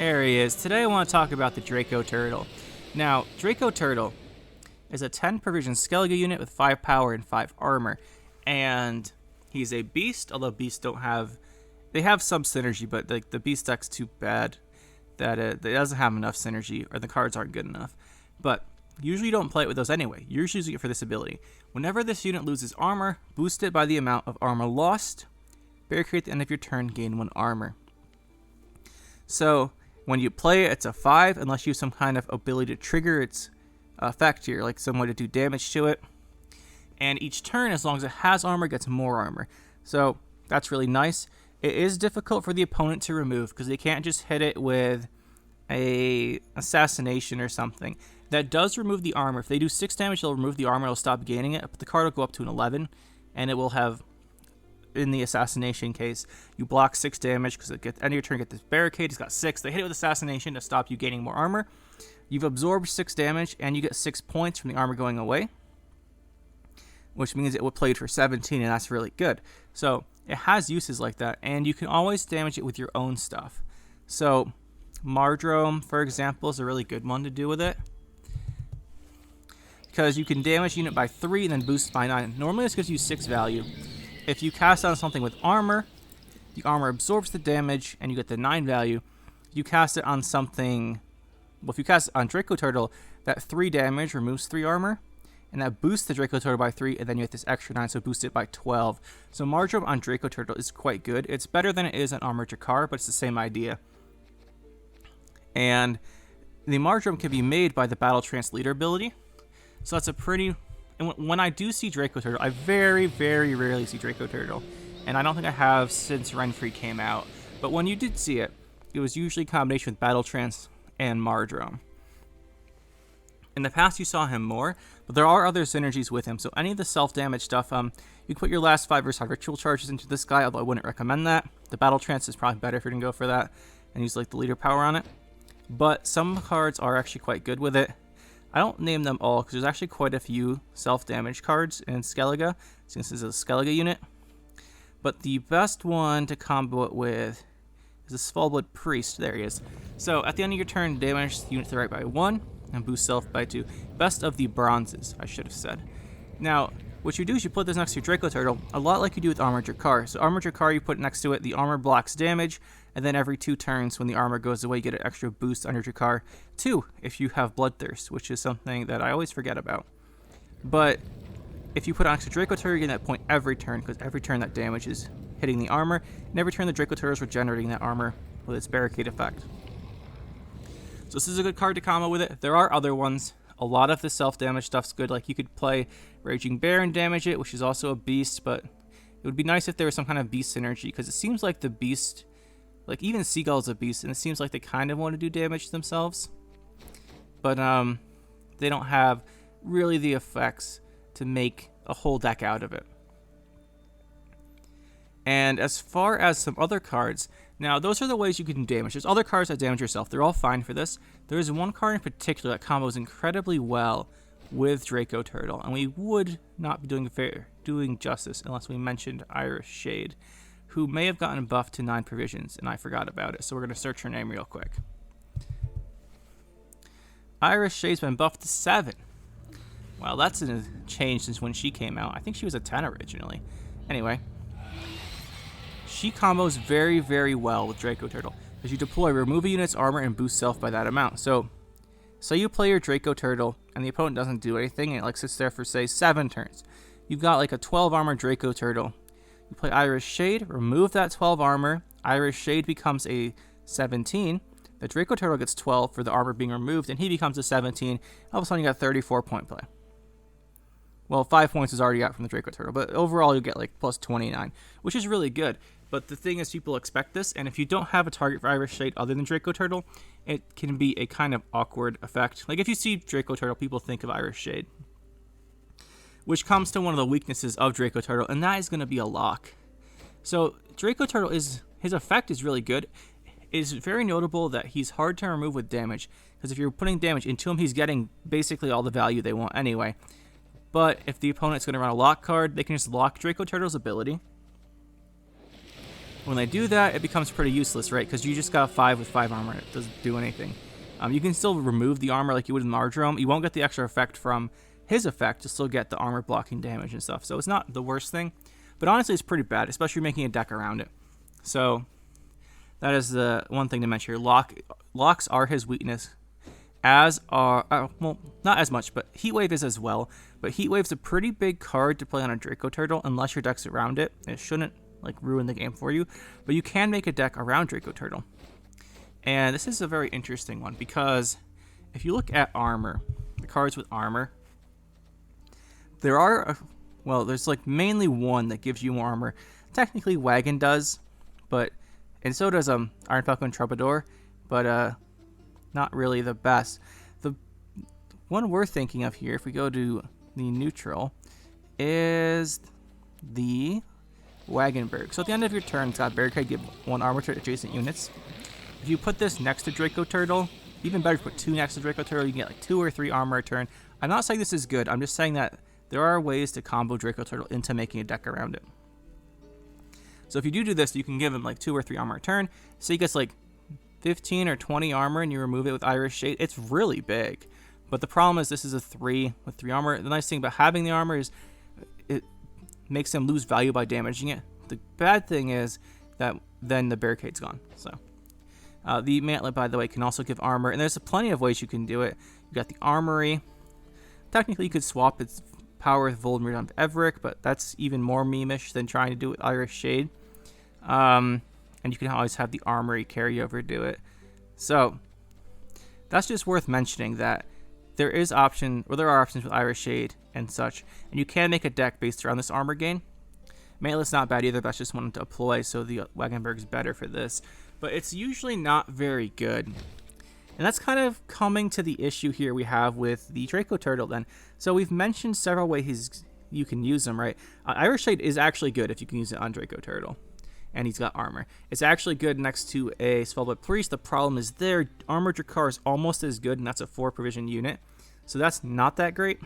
There he is. Today I want to talk about the Dracoturtle. Now, Dracoturtle is a 10 provision Skellige unit with 5 power and 5 armor. And he's a beast, although beasts don't have... They have some synergy, but the beast deck's too bad that it doesn't have enough synergy, or the cards aren't good enough. But usually you don't play it with those anyway. You're just using it for this ability. Whenever this unit loses armor, boost it by the amount of armor lost. Barricade at the end of your turn, gain 1 armor. So, when you play it, it's a 5, unless you have some kind of ability to trigger its effect here, like some way to do damage to it. And each turn, as long as it has armor, gets more armor. So, that's really nice. It is difficult for the opponent to remove, because they can't just hit it with a assassination or something. That does remove the armor. If they do 6 damage, they'll remove the armor, it'll stop gaining it, but the card will go up to an 11, and it will have... In the assassination case, you block 6 damage because at the end of your turn, get this barricade. He's got 6. They hit it with assassination to stop you gaining more armor. You've absorbed 6 damage, and you get 6 points from the armor going away, which means it would play for 17, and that's really good. So it has uses like that, and you can always damage it with your own stuff. So Mardrome, for example, is a really good one to do with it, because you can damage unit by 3 and then boost by 9. Normally this gives you 6 value. If you cast on something with armor, the armor absorbs the damage, and you get the 9 value. If you cast it on something... Well, if you cast it on Dracoturtle, that 3 damage removes 3 armor, and that boosts the Dracoturtle by 3, and then you get this extra 9, so boost it by 12. So Mardrome on Dracoturtle is quite good. It's better than it is on Armored Drakkar, but it's the same idea. And the Mardrome can be made by the Battle Trance Leader ability, so that's a pretty... And when I do see Dracoturtle, I very, very rarely see Dracoturtle. And I don't think I have since Renfrey came out. But when you did see it, it was usually a combination with Battle Trance and Mardrome. In the past, you saw him more, but there are other synergies with him. So any of the self-damage stuff, you can put your last 5 Versatile Ritual charges into this guy, although I wouldn't recommend that. The Battle Trance is probably better if you're going to go for that and use like the leader power on it. But some cards are actually quite good with it. I don't name them all because there's actually quite a few self-damage cards in Skellige, since this is a Skellige unit. But the best one to combo it with is the Svalbard Priest. There he is. So at the end of your turn, damage the unit to the right by 1 and boost self by 2. Best of the bronzes, I should have said. Now, what you do is you put this next to your Dracoturtle, a lot like you do with Armored Drakkar. So Armored Drakkar, you put it next to it, the armor blocks damage, and then every 2 turns when the armor goes away, you get an extra boost on your Drakkar. 2, if you have Bloodthirst, which is something that I always forget about. But if you put on extra Dracoturtle, you get that point every turn, because every turn that damage is hitting the armor, and every turn the Dracoturtle is regenerating that armor with its barricade effect. So this is a good card to combo with it. There are other ones. A lot of the self-damage stuff's good. Like you could play Raging Bear and damage it, which is also a beast, but it would be nice if there was some kind of beast synergy, because it seems like the beast, like even Seagull is a beast, and it seems like they kind of want to do damage themselves, but they don't have really the effects to make a whole deck out of it. And as far as some other cards, now those are the ways you can damage. There's other cards that damage yourself. They're all fine for this. There is one card in particular that combos incredibly well with Dracoturtle, and we would not be doing justice unless we mentioned Iris Shade, who may have gotten buffed to 9 provisions, and I forgot about it, so we're going to search her name real quick. Iris Shade's been buffed to 7. Well, that's a change since when she came out. I think she was a 10 originally. Anyway, she combos very, very well with Dracoturtle. As you deploy, remove a unit's armor and boost self by that amount. So you play your Dracoturtle, and the opponent doesn't do anything, and it like sits there for, say, 7 turns. You've got like a 12 armor Dracoturtle. You play Iris Shade, remove that 12 armor. Iris Shade becomes a 17. The Dracoturtle gets 12 for the armor being removed, and he becomes a 17. All of a sudden, you got 34 point play. Well, 5 points is already out from the Dracoturtle, but overall, you get like plus 29, which is really good. But the thing is, people expect this, and if you don't have a target for Iris Shade other than Dracoturtle, it can be a kind of awkward effect. Like if you see Dracoturtle, people think of Iris Shade, which comes to one of the weaknesses of Dracoturtle, and that is going to be a lock. So Dracoturtle his effect is really good. It is very notable that he's hard to remove with damage, because if you're putting damage into him, he's getting basically all the value they want anyway. But if the opponent's going to run a lock card, they can just lock Dracoturtle's ability. When they do that, it becomes pretty useless, right? Because you just got 5 with 5 armor. It doesn't do anything. You can still remove the armor like you would in Mardrome. You won't get the extra effect from his effect. You'll still get the armor blocking damage and stuff. So it's not the worst thing. But honestly, it's pretty bad, especially making a deck around it. So that is the one thing to mention here. Locks are his weakness. As are, well, not as much, but Heatwave is as well. But Heatwave's a pretty big card to play on a Dracoturtle unless your deck's around it. It shouldn't like ruin the game for you, but you can make a deck around Dracoturtle. And this is a very interesting one because if you look at armor, the cards with armor, there are, well, there's like mainly one that gives you more armor. Technically, Wagon does, and so does Iron Falcon Troubadour, but not really the best. The one we're thinking of here, if we go to the neutral, is the Wagenberg. So at the end of your turn, it's got Barricade, give 1 armor to adjacent units. If you put this next to Dracoturtle, even better if you put 2 next to Dracoturtle, you can get like 2 or 3 armor a turn. I'm not saying this is good, I'm just saying that there are ways to combo Dracoturtle into making a deck around it. So if you do this, you can give him like 2 or 3 armor a turn. So he gets like 15 or 20 armor and you remove it with Iris Shade. It's really big. But the problem is this is a 3 with 3 armor. The nice thing about having the armor is it makes him lose value by damaging it. The bad thing is that then the barricade's gone. So the Mantlet, by the way, can also give armor, and there's plenty of ways you can do it. You got the Armory. Technically, you could swap its power with Voldemort onto Everick, but that's even more meme-ish than trying to do it with Iris Shade. And you can always have the Armory carryover do it. So that's just worth mentioning that there are options with Iris Shade and such, and you can make a deck based around this armor gain. Mantlet's not bad either, but that's just one to deploy, so the Wagenberg's better for this. But it's usually not very good. And that's kind of coming to the issue here we have with the Dracoturtle then. So we've mentioned several ways you can use them, right? Iris Shade is actually good if you can use it on Dracoturtle. And he's got armor. It's actually good next to a Spellbook Priest. The problem is their Armored Drakkar is almost as good, and that's a 4 provision unit. So that's not that great.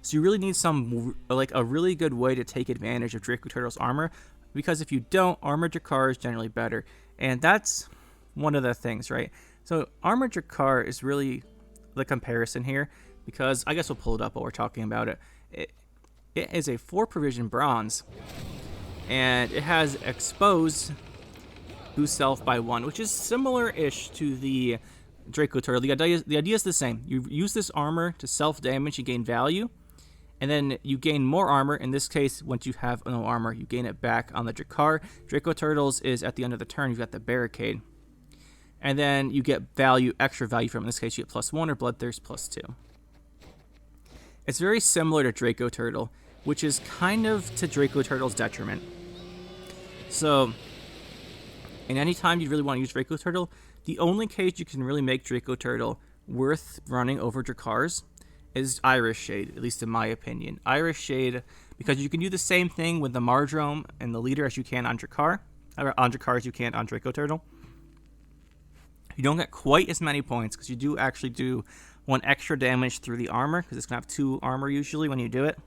So you really need a really good way to take advantage of Dracoturtle's armor, because if you don't, Armored Drakkar is generally better. And that's one of the things, right? So Armored Drakkar is really the comparison here, because I guess we'll pull it up while we're talking about it. It is a 4 provision bronze, and it has Expose, boost self by 1, which is similar-ish to the Dracoturtle. The idea is the same. You use this armor to self-damage, you gain value, and then you gain more armor. In this case, once you have no armor, you gain it back on the Drakkar. Dracoturtles is at the end of the turn, you've got the Barricade. And then you get extra value from, in this case, you get +1 or Bloodthirst +2. It's very similar to Dracoturtle, which is kind of to Dracoturtle's detriment. So, in any time you really want to use Dracoturtle, the only case you can really make Dracoturtle worth running over Drakkars is Iris Shade, at least in my opinion. Iris Shade, because you can do the same thing with the Mardrome and the Leader as you can on Drakkar, or on Drakkar as you can on Dracoturtle. You don't get quite as many points, because you do actually do 1 extra damage through the armor, because it's going to have 2 armor usually when you do it.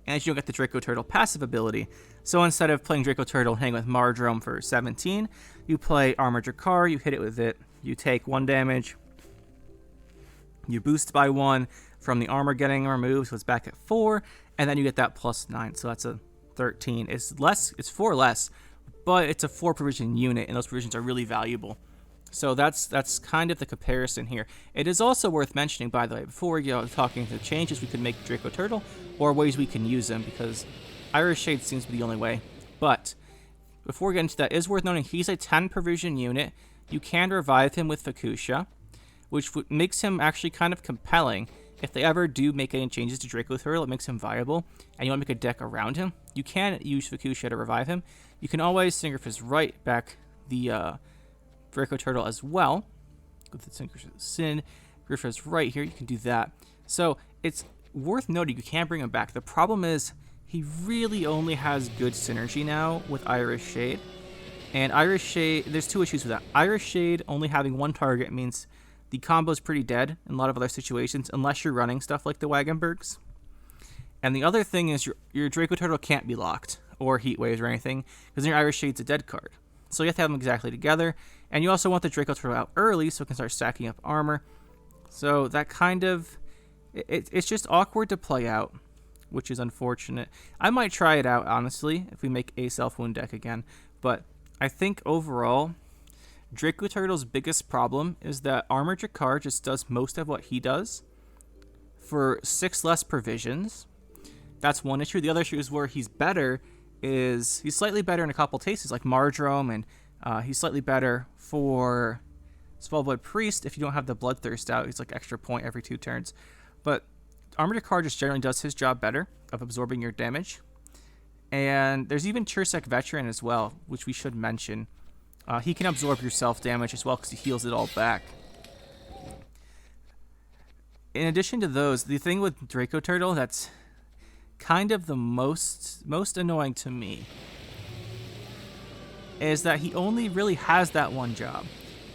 And you don't get the Dracoturtle passive ability. So instead of playing Dracoturtle and hitting with Mardrome for 17, you play Armored Drakkar, you hit it with it, you take 1 damage, you boost by 1 from the armor getting removed, so it's back at 4, and then you get that +9, so that's a 13. It's 4 less, but it's a 4 provision unit, and those provisions are really valuable. So that's kind of the comparison here. It is also worth mentioning, by the way, before we go talking to changes we could make Dracoturtle, or ways we can use them, because Iris Shade seems to be the only way. But before we get into that, it is worth noting he's a 10 provision unit. You can revive him with Fuchsia, which makes him actually kind of compelling. If they ever do make any changes to Dracoturtle, it makes him viable, and you want to make a deck around him, you can use Fuchsia to revive him. You can always Synchro Fist right back the Dracoturtle as well. With the Synchro Fist right here, you can do that. So it's worth noting you can bring him back. The problem is he really only has good synergy now with Iris Shade. And Iris Shade, there's 2 issues with that. Iris Shade only having 1 target means the combo is pretty dead in a lot of other situations, unless you're running stuff like the Wagenbergs. And the other thing is your Dracoturtle can't be locked or heat waves or anything because your Iris Shade's a dead card. So you have to have them exactly together. And you also want the Dracoturtle out early so it can start stacking up armor. So that kind of... It's just awkward to play out, which is unfortunate. I might try it out, honestly, if we make a self-wound deck again. But I think overall, Dracoturtle's biggest problem is that Armored Drakkar just does most of what he does for 6 less provisions. That's one issue. The other issue is where he's better is he's slightly better in a couple tastes, like Mardrome, and he's slightly better for Spellvoid Priest if you don't have the Bloodthirst out. He's like extra point every 2 turns. But Armored Drakkar just generally does his job better of absorbing your damage. And there's even Chursek Veteran as well, which we should mention. He can absorb your self-damage as well because he heals it all back. In addition to those, the thing with Dracoturtle that's kind of the most annoying to me is that he only really has that one job.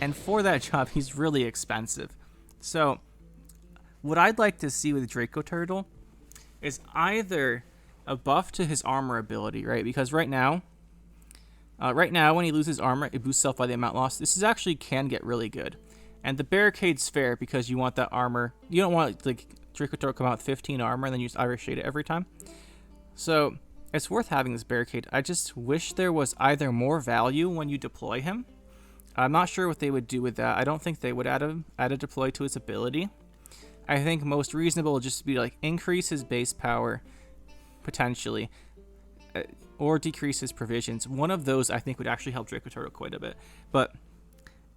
And for that job, he's really expensive. So what I'd like to see with Dracoturtle is either a buff to his armor ability, right? Because right now when he loses armor, it boosts self by the amount lost. This is actually can get really good. And the barricade's fair because you want that armor. You don't want like Dracoturtle to come out with 15 armor and then use Iris Shade it every time. So it's worth having this barricade. I just wish there was either more value when you deploy him. I'm not sure what they would do with that. I don't think they would add a deploy to his ability. I think most reasonable would just be like increase his base power, potentially, or decrease his provisions. One of those I think would actually help Dracoturtle quite a bit. But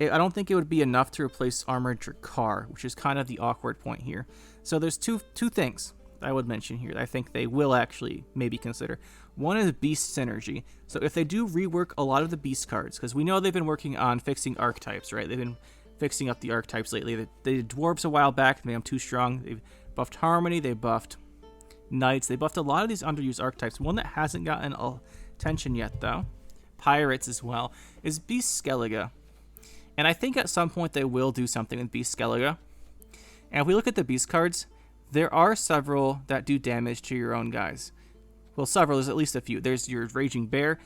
I don't think it would be enough to replace Armored Drakkar, which is kind of the awkward point here. So there's two things I would mention here that I think they will actually maybe consider. One is Beast Synergy. So if they do rework a lot of the Beast cards, because we know they've been working on fixing archetypes, right? They've been fixing up the archetypes lately. They did Dwarves a while back, made them too strong. They've buffed Harmony, they buffed Knights, they buffed a lot of these underused archetypes. One that hasn't gotten attention yet, though, Pirates as well, is Beast Skellige. And I think at some point they will do something with Beast Skellige. And if we look at the Beast cards, there are several that do damage to your own guys. Well, several, there's at least a few. There's your Raging Bear.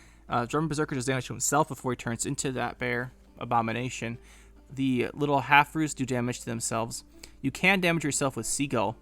German Berserker does damage to himself before he turns into that bear abomination. The little half-roos do damage to themselves. You can damage yourself with Seagull.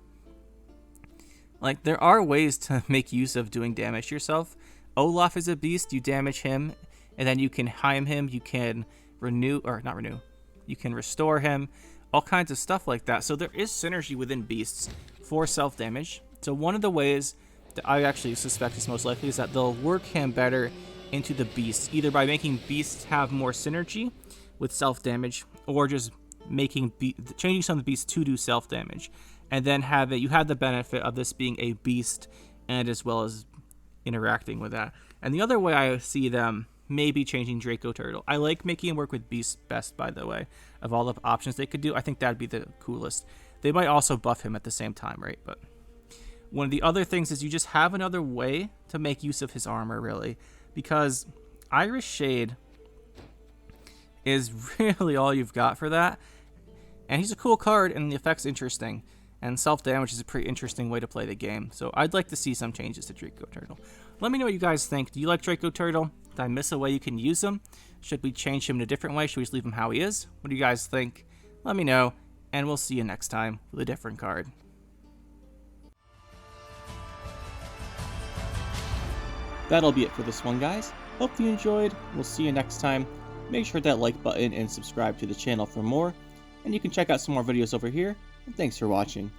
Like, there are ways to make use of doing damage to yourself. Olaf is a beast. You damage him, and then you can Heim him. You can you can restore him. All kinds of stuff like that. So there is synergy within beasts for self-damage. So one of the ways that I actually suspect is most likely is that they'll work him better into the beasts, either by making beasts have more synergy with self-damage, or just changing some of the beasts to do self-damage, and then you have the benefit of this being a beast, and as well as interacting with that. And the other way I see them maybe changing Dracoturtle, I like making him work with beasts best, by the way, of all the options they could do. I think that'd be the coolest. They might also buff him at the same time, right? But one of the other things is you just have another way to make use of his armor, really, because Iris Shade is really all you've got for that. And he's a cool card, and the effect's interesting. And self-damage is a pretty interesting way to play the game. So I'd like to see some changes to Dracoturtle. Let me know what you guys think. Do you like Dracoturtle? Did I miss a way you can use him? Should we change him in a different way? Should we just leave him how he is? What do you guys think? Let me know, and we'll see you next time with a different card. That'll be it for this one, guys. Hope you enjoyed. We'll see you next time. Make sure to hit that like button and subscribe to the channel for more. And you can check out some more videos over here. And thanks for watching.